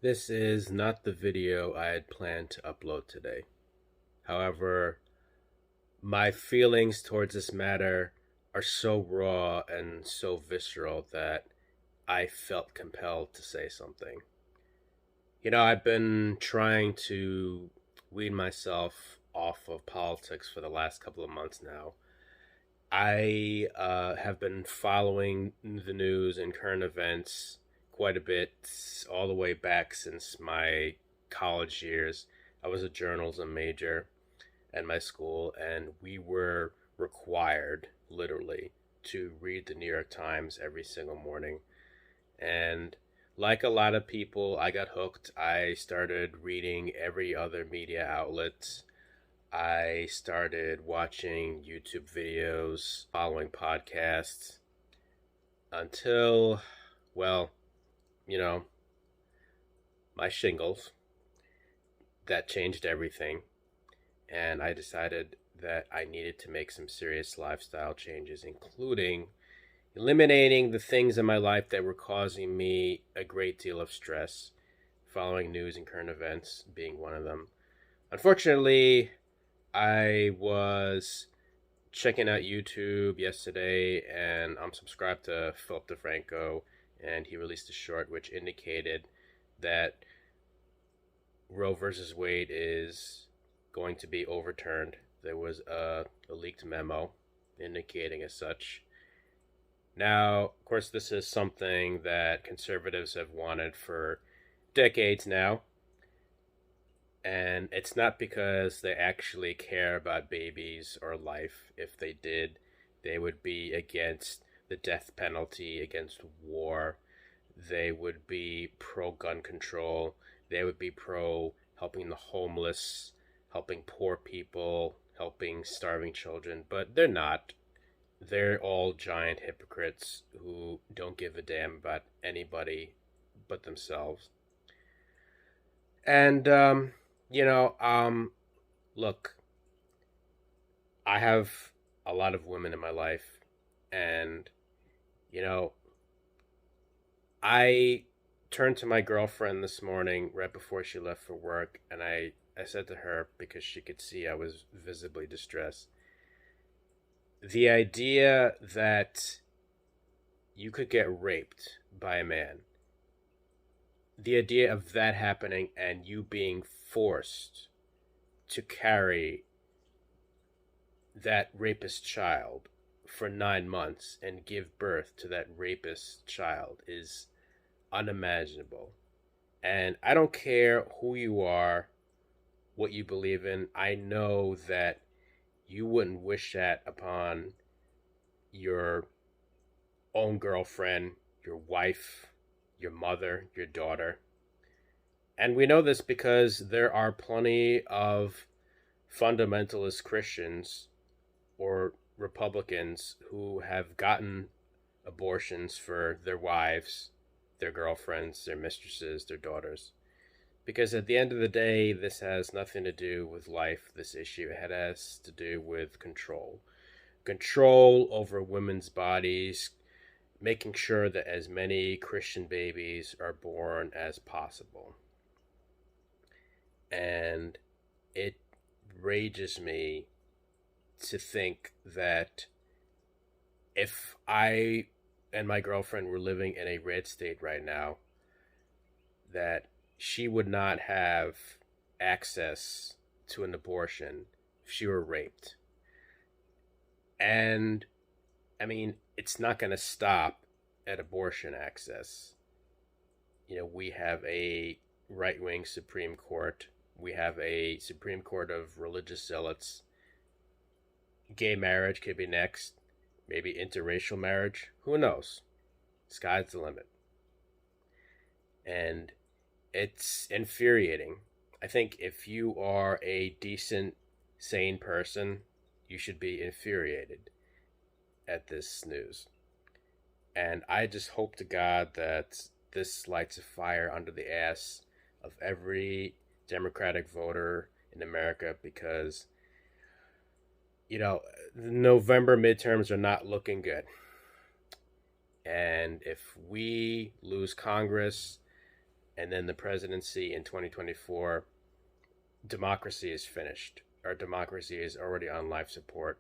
This is not the video I had planned to upload today. However, my feelings towards this matter are so raw and so visceral that I felt compelled to say something. I've been trying to wean myself off of politics for the last couple of months now. I have been following the news and current events quite a bit all the way back since my college years. I was a journalism major at my school, and we were required, literally, to read the New York Times every single morning. And like a lot of people, I got hooked. I started reading every other media outlet. I started watching YouTube videos, following podcasts until, well, you know, my shingles. That changed everything. And I decided that I needed to make some serious lifestyle changes, including eliminating the things in my life that were causing me a great deal of stress, following news and current events being one of them. Unfortunately, I was checking out YouTube yesterday, and I'm subscribed to Philip DeFranco, and he released a short which indicated that Roe versus Wade is going to be overturned. There was a leaked memo indicating as such. Now, of course, this is something that conservatives have wanted for decades now. And it's not because they actually care about babies or life. If they did, they would be against the death penalty, against war. They would be pro gun control. They would be pro helping the homeless, helping poor people, helping starving children. But they're not. They're all giant hypocrites who don't give a damn about anybody but themselves. And, you know, um, look, I have a lot of women in my life, and, you know, I turned to my girlfriend this morning right before she left for work, and I said to her, because she could see I was visibly distressed, the idea that you could get raped by a man, the idea of that happening and you being forced to carry that rapist child for 9 months and give birth to that rapist child is unimaginable. And I don't care who you are, what you believe in. I know that you wouldn't wish that upon your own girlfriend, your wife, your mother, your daughter. And we know this because there are plenty of fundamentalist Christians or Republicans who have gotten abortions for their wives, their girlfriends, their mistresses, their daughters. Because at the end of the day, this has nothing to do with life, this issue. It has to do with control. Control over women's bodies, making sure that as many Christian babies are born as possible. And it rages me to think that if I and my girlfriend were living in a red state right now, that she would not have access to an abortion if she were raped. And I mean, it's not going to stop at abortion access. We have a right wing Supreme Court, we have a Supreme Court of religious zealots. Gay marriage could be next, maybe interracial marriage. Who knows? Sky's the limit. And it's infuriating. I think if you are a decent, sane person, you should be infuriated at this news. And I just hope to God that this lights a fire under the ass of every Democratic voter in America, because, the November midterms are not looking good. And if we lose Congress, and then the presidency in 2024, democracy is finished. Our democracy is already on life support.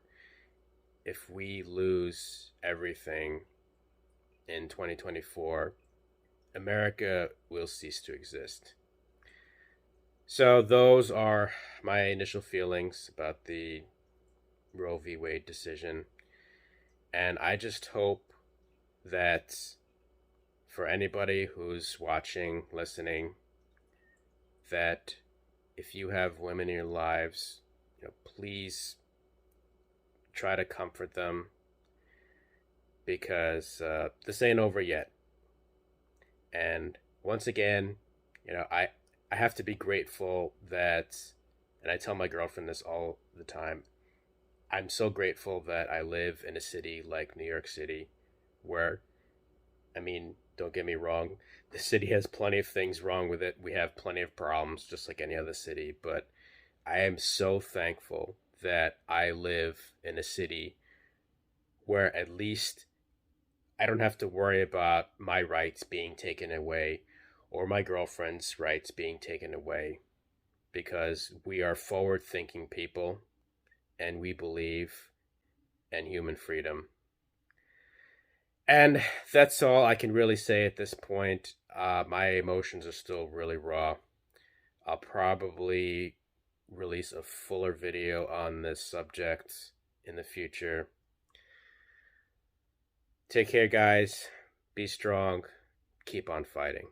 If we lose everything in 2024, America will cease to exist. So those are my initial feelings about the Roe v. Wade decision. And I just hope that for anybody who's watching, listening, that if you have women in your lives, please try to comfort them, because this ain't over yet. And once again, I have to be grateful that, and I tell my girlfriend this all the time, I'm so grateful that I live in a city like New York City, where, I mean, don't get me wrong, the city has plenty of things wrong with it. We have plenty of problems, just like any other city. But I am so thankful that I live in a city where at least I don't have to worry about my rights being taken away or my girlfriend's rights being taken away, because we are forward thinking people and we believe in human freedom. And that's all I can really say at this point. My emotions are still really raw. I'll probably release a fuller video on this subject in the future. Take care, guys. Be strong. Keep on fighting.